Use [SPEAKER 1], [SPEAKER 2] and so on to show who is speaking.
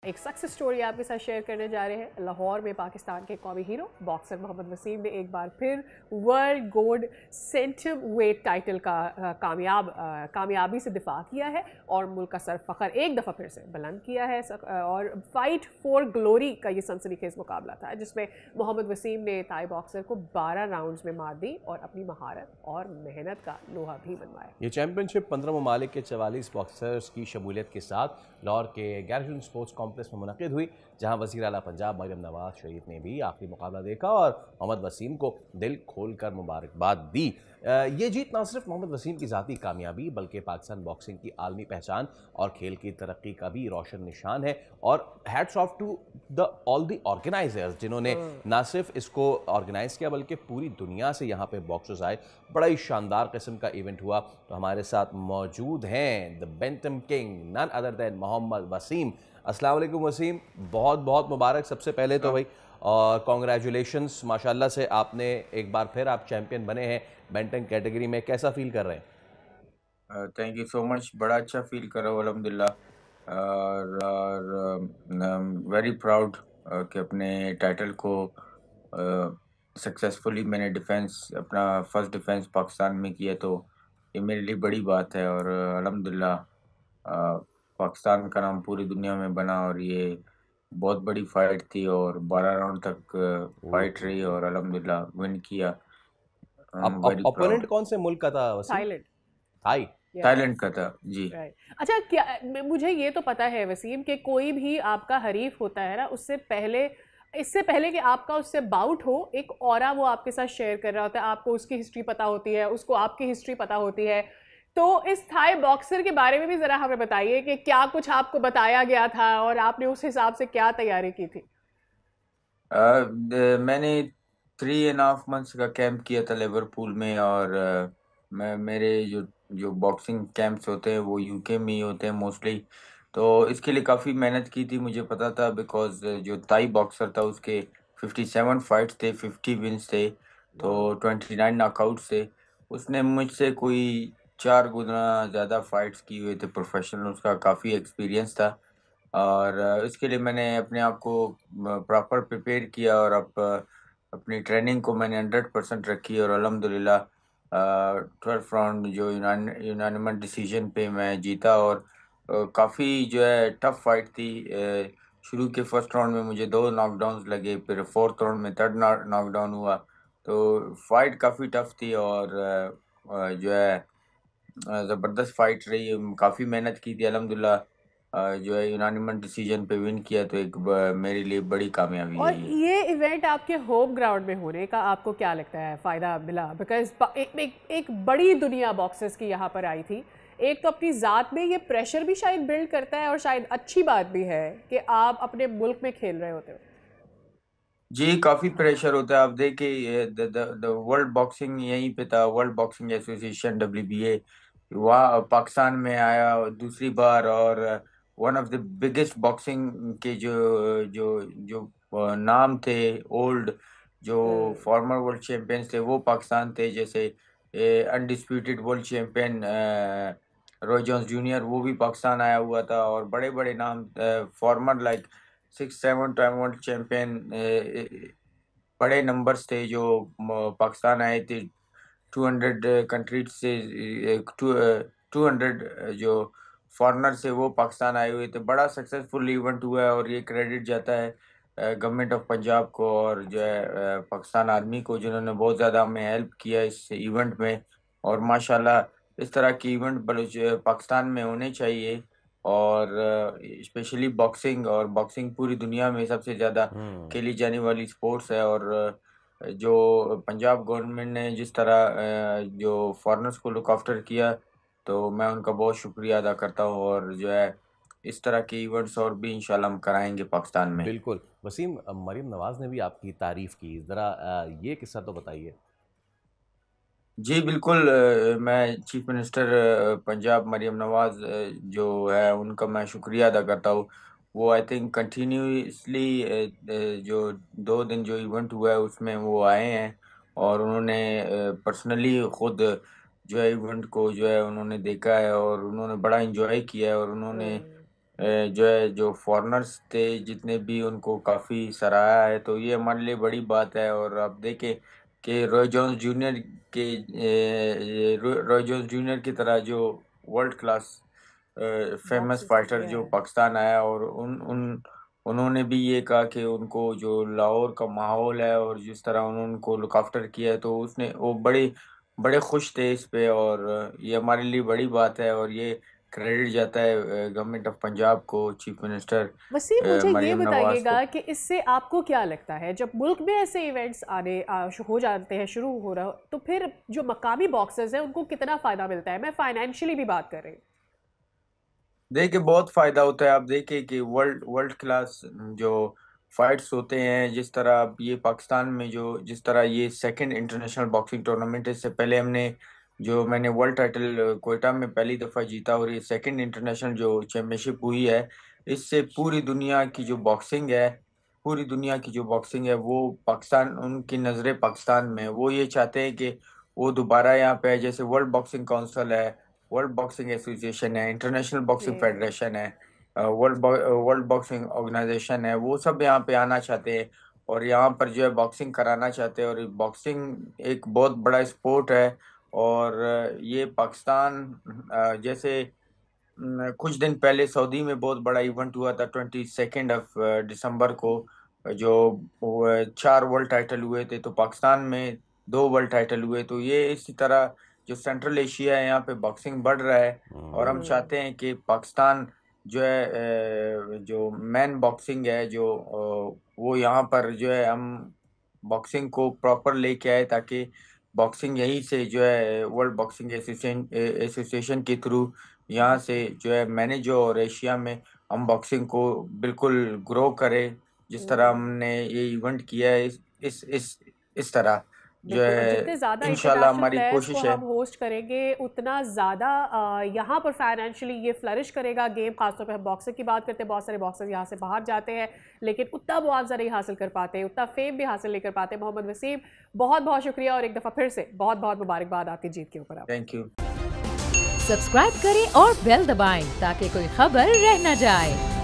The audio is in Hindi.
[SPEAKER 1] एक सक्सेस स्टोरी आपके साथ शेयर करने जा रहे हैं। लाहौर में पाकिस्तान के कौमी हीरो बॉक्सर मोहम्मद वसीम ने एक बार फिर world gold centre weight title का कामयाबी से दिफा किया है और मुल्क का सर फखर एक दफ़ा फिर से बुलंद किया है। और फाइट फॉर ग्लोरी का ये सनसनीखेज मुकाबला था जिसमें मोहम्मद वसीम ने थाई बॉक्सर को 12 राउंड्स में मात दी और अपनी महारत और मेहनत का लोहा भी मनवाया।
[SPEAKER 2] ये चैंपियनशिप 15 ममालिक के 44 बॉक्सर्स की शमूलियत के साथ लाहौर के गैरजन स्पोर्ट्स कॉम्प्लेक्स में मुनक़िद हुई, जहां वज़ीर आला पंजाब मरियम नवाज शरीफ ने भी आखिरी मुकाबला देखा और मोहम्मद वसीम को दिल खोलकर मुबारकबाद दी। ये जीत न सिर्फ मोहम्मद वसीम की ज़ाती कामयाबी बल्कि पाकिस्तान बॉक्सिंग की आलमी पहचान और खेल की तरक्की का भी रोशन निशान है। और hats off to all the organisers जिन्होंने न सिर्फ इसको ऑर्गेनाइज किया बल्कि पूरी दुनिया से यहाँ पे बॉक्सर्स आए। बड़ा ही शानदार किस्म का इवेंट हुआ। तो हमारे साथ मौजूद हैं the bantam king none other than Mohammad Waseem. अस्सलाम वालेकुम वसीम, बहुत बहुत मुबारक सबसे पहले तो भाई, और कॉन्ग्रेचुलेशंस माशाल्लाह से आपने एक बार फिर आप चैंपियन बने हैं बेंटन कैटेगरी में। कैसा फील कर रहे हैं?
[SPEAKER 3] थैंक यू सो मच, बड़ा अच्छा फील कर रहा हूँ अल्हम्दुलिल्लाह। और वेरी प्राउड कि अपने टाइटल को सक्सेसफुली मैंने अपना फर्स्ट डिफेंस पाकिस्तान में किया, तो ये मेरे लिए बड़ी बात है। और अल्हम्दुलिल्लाह पाकिस्तान का नाम पूरी दुनिया में बना और ये बहुत बड़ी फाइट थी और 12 राउंड तक फाइट रही और अल्हम्दुलिल्लाह विन किया। Very
[SPEAKER 2] opponent
[SPEAKER 3] proud.
[SPEAKER 2] कौन से मुल्क का था वसीम?
[SPEAKER 1] थाईलैंड।
[SPEAKER 2] थाई।
[SPEAKER 3] थाईलैंड का था जी।
[SPEAKER 1] अच्छा, क्या मुझे ये तो पता है वसीम कि कोई भी आपका हरीफ होता है ना, इससे पहले कि आपका उससे बाउट हो, एक औरा वो आपके साथ शेयर कर रहा होता है, आपको उसकी हिस्ट्री पता होती है, उसको आपकी हिस्ट्री पता होती है। तो इस थाई बॉक्सर के बारे में भी ज़रा हमें बताइए कि क्या कुछ आपको बताया गया था और आपने उस हिसाब से क्या तैयारी की थी।
[SPEAKER 3] मैंने 3.5 मंथ्स का कैंप किया था लिवरपूल में। और मेरे जो जो बॉक्सिंग कैंप्स होते हैं वो यूके में ही होते हैं मोस्टली। तो इसके लिए काफ़ी मेहनत की थी, मुझे पता था, बिकॉज जो ताई बॉक्सर था उसके 57 फाइट्स थे, 50 विन्स थे, तो 29 नॉकआउट्स थे। उसने मुझसे कोई 4 गुना ज़्यादा फाइट्स की हुए थे प्रोफेशनल, उसका काफ़ी एक्सपीरियंस था। और इसके लिए मैंने अपने आप को प्रॉपर प्रिपेयर किया और अपनी ट्रेनिंग को मैंने 100% रखी और अल्हम्दुलिल्लाह 12 राउंड जो यूनानिमस डिसीजन पे मैं जीता। और काफ़ी जो है टफ फाइट थी। शुरू के फर्स्ट राउंड में मुझे 2 नॉकडाउन्स लगे, फिर फोर्थ राउंड में थर्ड नॉकडाउन हुआ। तो फाइट काफ़ी टफ थी और जो है ज़बरदस्त फाइट रही। काफ़ी मेहनत की थी अल्हम्दुलिल्लाह। जो है यूनानिमस डिसीजन पे विन किया, तो मेरे लिए बड़ी कामयाबी है
[SPEAKER 1] और
[SPEAKER 3] ये।
[SPEAKER 1] ये इवेंट आपके होम ग्राउंड में होने का आपको क्या लगता है फ़ायदा मिला? बिकॉज एक बड़ी दुनिया बॉक्सर्स की यहाँ पर आई थी। एक तो अपनी ज़ात में ये प्रेशर भी शायद बिल्ड करता है और शायद अच्छी बात भी है कि आप अपने मुल्क में खेल रहे होते हो।
[SPEAKER 3] जी, काफ़ी प्रेशर होता है। आप देखिए द वर्ल्ड बॉक्सिंग यहीं पे था, वर्ल्ड बॉक्सिंग एसोसिएशन WBA वहाँ पाकिस्तान में आया दूसरी बार। और one of the biggest boxing के जो जो जो नाम थे ओल्ड, जो फॉर्मर वर्ल्ड चैंपियंस थे वो पाकिस्तान थे। जैसे undisputed world champion Roy Jones junior, वो भी पाकिस्तान आया हुआ था। और बड़े बड़े नाम farmer like 6-7 time world champion, बड़े नंबर्स थे जो पाकिस्तान आए थे। 200 कंट्रीज से 200 जो फॉरेनर से वो पाकिस्तान आए हुए थे। बड़ा सक्सेसफुल इवेंट हुआ है और ये क्रेडिट जाता है गवर्नमेंट ऑफ पंजाब को और जो है पाकिस्तान आर्मी को, जिन्होंने बहुत ज़्यादा हमें हेल्प किया इस इवेंट में। और माशाल्लाह इस तरह की इवेंट पाकिस्तान में होने चाहिए। और स्पेशली बॉक्सिंग, और बॉक्सिंग पूरी दुनिया में सबसे ज़्यादा खेली जाने वाली स्पोर्ट्स है। और जो पंजाब गवर्नमेंट ने जिस तरह जो फॉरेनर्स को लुक आफ्टर किया, तो मैं उनका बहुत शुक्रिया अदा करता हूँ। और जो है इस तरह के इवेंट्स और भी इंशाल्लाह हम कराएंगे पाकिस्तान में।
[SPEAKER 2] बिल्कुल वसीम, मरियम नवाज ने भी आपकी तारीफ की, ज़रा ये किस्सा तो बताइए।
[SPEAKER 3] जी बिल्कुल। मैं चीफ मिनिस्टर पंजाब मरियम नवाज जो है उनका मैं शुक्रिया अदा करता हूँ। वो आई थिंक कंटिन्यूसली जो 2 दिन जो इवेंट हुआ है उसमें वो आए हैं और उन्होंने पर्सनली खुद जो है इवेंट को जो है उन्होंने देखा है और उन्होंने बड़ा इंजॉय किया है। और उन्होंने जो फॉरेनर्स थे जितने भी, उनको काफ़ी सराहा है। तो ये हमारे लिए बड़ी बात है। और आप देखें कि Roy Jones junior Roy Jones junior की तरह जो world class famous
[SPEAKER 1] boxers
[SPEAKER 3] fighter
[SPEAKER 1] हैं।
[SPEAKER 3] जो पाकिस्तान आया, और उन्होंने भी ये कहा कि उनको जो लाहौर का माहौल है और जिस तरह उन्होंने उनको लुक आफ्टर किया है, तो उसने वो बड़े बड़े खुश थे इस पे। और ये हमारे लिए बड़ी बात है। और ये क्रेडिट जाता है गवर्नमेंट ऑफ पंजाब को, चीफ मिनिस्टर
[SPEAKER 1] वसीम, मुझे ये
[SPEAKER 3] मरियम नवाज को।
[SPEAKER 1] बताइएगा कि इससे आपको क्या लगता है, जब मुल्क में ऐसे इवेंट्स हो जाते हैं, शुरू हो रहा, तो फिर जो मकामी बॉक्सर्स हैं उनको कितना फ़ायदा मिलता है? मैं फाइनेंशियली भी बात कर रही हूँ।
[SPEAKER 3] देखिए, बहुत फायदा होता है। आप देखिए कि वर्ल्ड वर्ल्ड क्लास जो फाइट्स होते हैं, जिस तरह अब ये पाकिस्तान में जो जिस तरह ये सेकंड इंटरनेशनल बॉक्सिंग टूर्नामेंट है। इससे पहले मैंने वर्ल्ड टाइटल कोयटा में पहली दफ़ा जीता, और ये सेकंड इंटरनेशनल जो चैम्पियनशिप हुई है। इससे पूरी दुनिया की जो बॉक्सिंग है वो पाकिस्तान, उनकी नज़रें पाकिस्तान में है। वो ये चाहते हैं कि वो दोबारा यहाँ पे है। जैसे वर्ल्ड बॉक्सिंग काउंसिल है, वर्ल्ड बॉक्सिंग एसोसिएशन है, इंटरनेशनल बॉक्सिंग
[SPEAKER 1] जी।
[SPEAKER 3] फेडरेशन है, वर्ल्ड बॉक्सिंग ऑर्गेनाइजेशन है, वो सब यहाँ पे आना चाहते हैं और यहाँ पर जो है बॉक्सिंग कराना चाहते हैं। और बॉक्सिंग एक बहुत बड़ा स्पोर्ट है। और ये पाकिस्तान जैसे कुछ दिन पहले सऊदी में बहुत बड़ा इवेंट हुआ था, 22 दिसंबर को, जो 4 वर्ल्ड टाइटल हुए थे। तो पाकिस्तान में 2 वर्ल्ड टाइटल हुए। तो ये इसी तरह जो सेंट्रल एशिया है, यहाँ पे बॉक्सिंग बढ़ रहा है। और हम
[SPEAKER 1] हम्म।
[SPEAKER 3] चाहते हैं कि पाकिस्तान जो है जो मैन बॉक्सिंग है, जो वो यहाँ पर जो है हम बॉक्सिंग को प्रॉपर लेके आए, ताकि बॉक्सिंग यहीं से जो है वर्ल्ड बॉक्सिंग एसोसिएशन के थ्रू यहाँ से जो है मैंने जो और एशिया में हम बॉक्सिंग को बिल्कुल ग्रो करें। जिस तरह
[SPEAKER 1] हम्म।
[SPEAKER 3] हमने ये इवेंट किया है, इस तरह जो
[SPEAKER 1] बिल्कुल, और
[SPEAKER 3] है,
[SPEAKER 1] जितने ज़्यादा
[SPEAKER 3] इंशाल्लाह
[SPEAKER 1] इंटरनेशनल
[SPEAKER 3] हमारी
[SPEAKER 1] प्लेयर्स को
[SPEAKER 3] कोशिश है।
[SPEAKER 1] हम होस्ट करेंगे, उतना ज़्यादा यहाँ पर फाइनेंशियली ये फ्लरिश करेगा गेम। खासतौर पे हम बॉक्सर की बात करते हैं, बहुत सारे बॉक्सर यहाँ से बाहर जाते हैं लेकिन उतना मुआवजा नहीं हासिल कर पाते, उतना फेम भी हासिल नहीं कर पाते। मोहम्मद वसीम, बहुत बहुत शुक्रिया, और एक दफ़ा फिर से बहुत बहुत मुबारकबाद आपकी जीत के ऊपर। आप
[SPEAKER 3] थैंक यू।
[SPEAKER 4] सब्सक्राइब करें और बेल दबाएं ताकि कोई खबर रह न जाए।